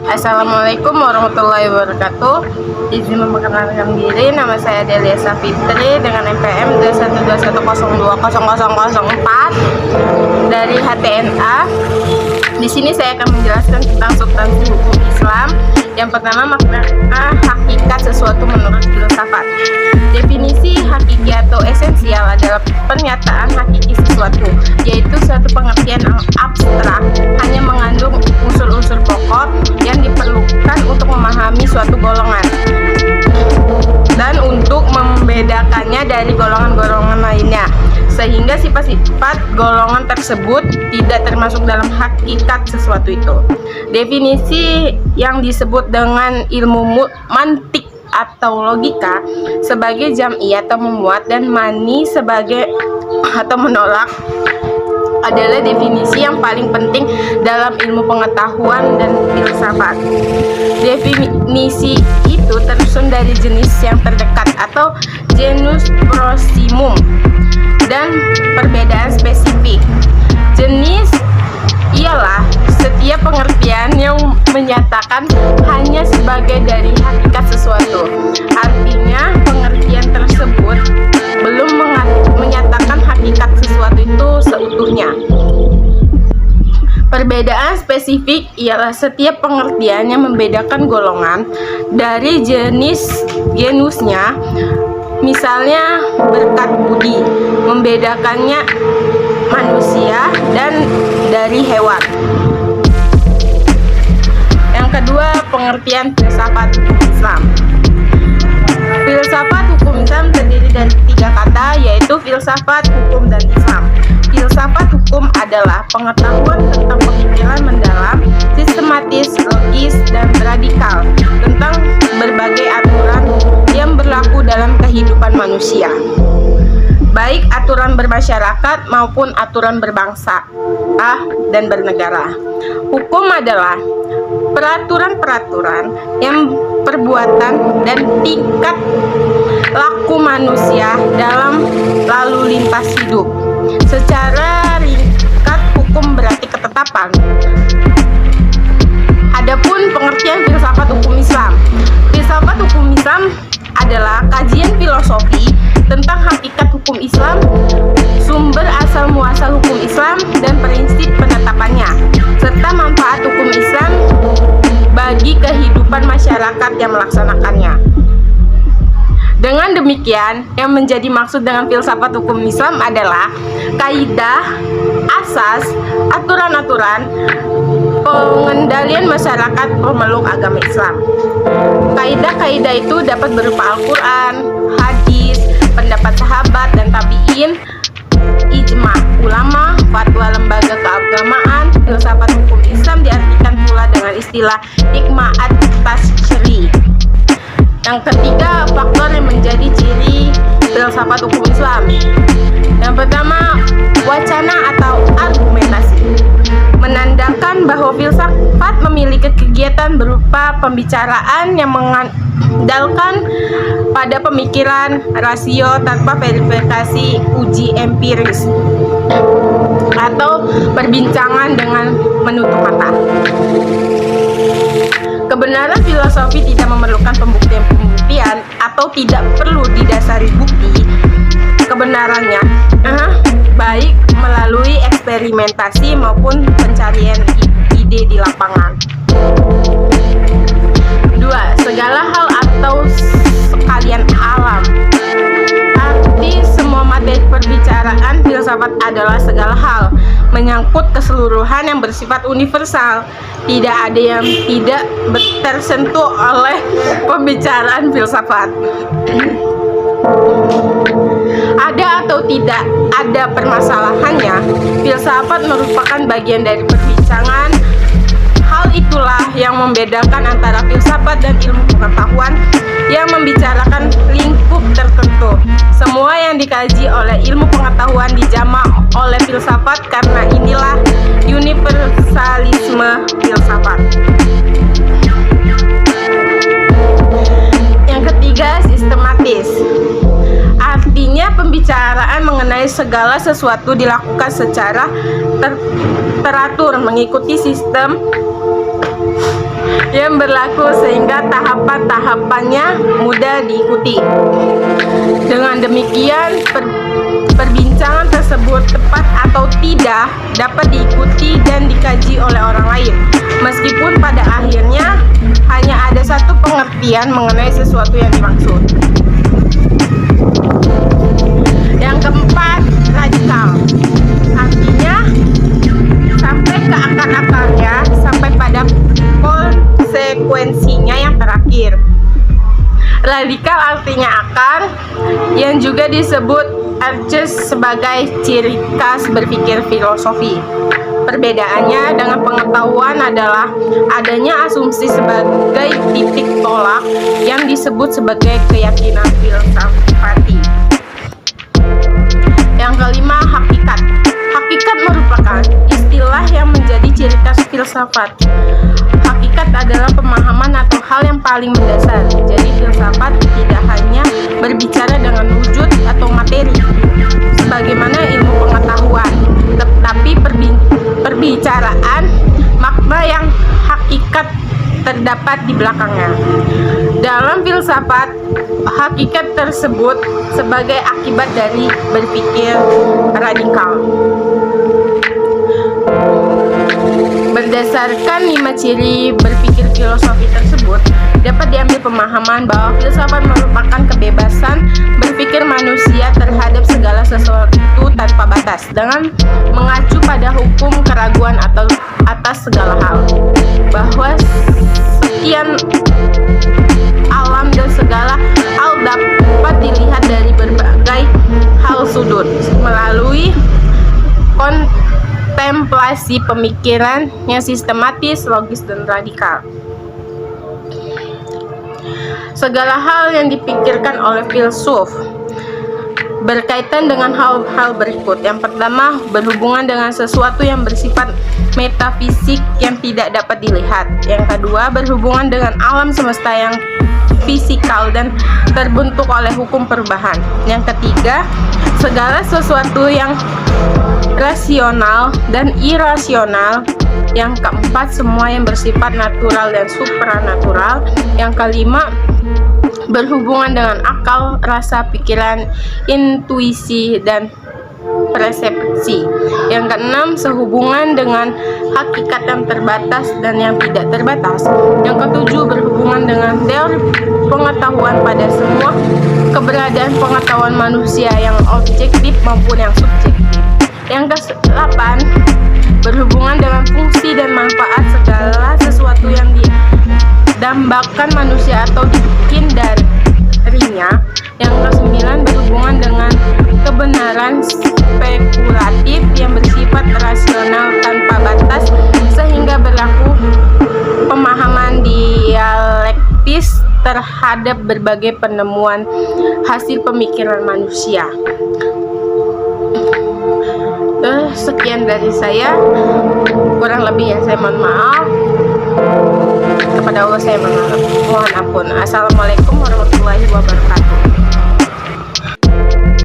Assalamualaikum warahmatullahi wabarakatuh. Izin memperkenalkan diri, nama saya Delia Safitri dengan NPM 21210200004 dari HTNA. Di sini saya akan menjelaskan tentang substansi hukum Islam. Yang pertama, makna hakikat sesuatu menurut filsafat. Definisi hakiki atau esensial adalah pernyataan hakiki sesuatu, yaitu suatu pengertian yang abstrak, hanya mengandung unsur-unsur pokok yang diperlukan untuk memahami suatu golongan dan untuk membedakannya dari golongan-golongan lainnya, sehingga sifat-sifat golongan tersebut tidak termasuk dalam hakikat sesuatu itu. Definisi yang disebut dengan ilmu mantik atau logika sebagai jam'i atau memuat dan mani sebagai atau menolak adalah definisi yang paling penting dalam ilmu pengetahuan dan filsafat. Definisi itu tersusun dari jenis yang terdekat atau genus proximum dan perbedaan spesifik. Jenis ialah setiap pengertian yang menyatakan hanya sebagai dari hakikat sesuatu. Artinya pengertian tersebut belum menyatakan hakikat sesuatu itu seutuhnya. Perbedaan spesifik ialah setiap pengertian yang membedakan golongan dari genusnya. Misalnya berkat budi membedakannya manusia dan dari hewan. Yang kedua, pengertian filsafat hukum Islam. Filsafat hukum Islam terdiri dari 3 kata, yaitu filsafat, hukum, dan Islam. Filsafat hukum adalah pengetahuan tentang pemikiran mendalam, sistematis, logis, dan radikal tentang berbagai aturan yang berlaku dalam kehidupan manusia, baik aturan bermasyarakat maupun aturan berbangsa dan bernegara. Hukum adalah peraturan-peraturan yang perbuatan dan tingkat laku manusia dalam lalu lintas hidup. Secara ringkas, hukum berarti ketetapan. Adapun pengertian filsafat hukum Islam. Filsafat hukum Islam adalah kajian filosofi tentang hakikat hukum Islam, sumber asal muasal hukum Islam, dan prinsip penetapannya, serta manfaat hukum Islam bagi kehidupan masyarakat yang melaksanakannya. Dengan demikian, yang menjadi maksud dengan filsafat hukum Islam adalah kaidah, asas, aturan-aturan pengendalian masyarakat pemeluk agama Islam. Kaidah-kaidah itu dapat berupa Al-Quran, hadis, pendapat sahabat dan tabi'in, ijma ulama, fatwa lembaga keagamaan. Filsafat hukum Islam diartikan pula dengan istilah hikmah at-tasyri'. Yang ketiga, faktor yang menjadi ciri filsafat hukum Islam. Yang pertama, wacana atau argumentasi, menandakan bahwa filsafat memiliki kegiatan berupa pembicaraan yang mengandalkan pada pemikiran rasio tanpa verifikasi uji empiris atau perbincangan dengan menutup mata. Kebenaran filosofi tidak memerlukan pembuktian atau tidak perlu didasari bukti kebenarannya, baik melalui eksperimentasi maupun pencarian ide di lapangan. 2. Segala hal atau sekalian alam. Arti semua materi perbicaraan filsafat adalah segala hal, menyangkut keseluruhan yang bersifat universal. Tidak ada yang tidak tersentuh oleh pembicaraan filsafat. Ada atau tidak ada permasalahannya, filsafat merupakan bagian dari perbincangan. Hal itulah yang membedakan antara filsafat dan ilmu pengetahuan yang membicarakan lingkup tertentu. Semua yang dikaji oleh ilmu pengetahuan dijamak oleh filsafat, karena inilah universalisme filsafat. Yang ketiga, sistematis. Artinya pembicaraan mengenai segala sesuatu dilakukan secara teratur mengikuti sistem yang berlaku sehingga tahapan-tahapannya mudah diikuti. Dengan demikian, perbincangan tersebut tepat atau tidak dapat diikuti dan dikaji oleh orang lain, meskipun pada akhirnya hanya ada satu pengertian mengenai sesuatu yang dimaksud. Yang keempat, radikal. Artinya sampai ke akar-akarnya, sampai pada konsekuensinya yang terakhir. Radikal artinya akar, yang juga disebut arches sebagai ciri khas berpikir filosofi. Perbedaannya dengan pengetahuan adalah adanya asumsi sebagai titik tolak yang disebut sebagai keyakinan filsafati. Yang kelima, hakikat. Hakikat merupakan istilah yang menjadi ciri khas filsafat. Hakikat adalah pemahaman atau hal yang paling mendasar. Jadi filsafat tidak hanya berbicara dengan wujud atau materi sebagaimana ilmu pengetahuan, tetapi perbicaraan makna yang hakikat terdapat di belakangnya. Dalam filsafat, hakikat tersebut sebagai akibat dari berpikir radikal. Berdasarkan 5 ciri berpikir filosofi tersebut, dapat diambil pemahaman bahwa filsafat merupakan kebebasan berpikir manusia terhadap segala sesuatu tanpa batas, dengan mengacu pada hukum keraguan atau atas segala hal, bahwa sekian alam dan segala hal dapat dilihat dari berbagai hal sudut melalui kontemplasi pemikiran yang sistematis, logis, dan radikal. Segala hal yang dipikirkan oleh filsuf berkaitan dengan hal-hal berikut. Yang pertama, berhubungan dengan sesuatu yang bersifat metafisik yang tidak dapat dilihat. Yang kedua, berhubungan dengan alam semesta yang fisikal dan terbentuk oleh hukum perubahan. Yang ketiga, segala sesuatu yang rasional dan irasional. Yang keempat, semua yang bersifat natural dan supranatural. Yang kelima, berhubungan dengan akal, rasa, pikiran, intuisi, dan persepsi. Yang keenam, sehubungan dengan hakikat yang terbatas dan yang tidak terbatas. Yang ketujuh, berhubungan dengan teori pengetahuan pada semua keberadaan pengetahuan manusia yang objektif maupun yang subjektif. Yang ke-8, berhubungan dengan fungsi dan manfaat segala sesuatu yang didambakan manusia atau dibikin darinya. Yang ke-9, berhubungan dengan kebenaran spekulatif yang bersifat rasional tanpa batas sehingga berlaku pemahaman dialektis terhadap berbagai penemuan hasil pemikiran manusia. Sekian dari saya, kurang lebihnya saya mohon maaf. Kepada Allah saya mohon ampun. Assalamualaikum warahmatullahi wabarakatuh.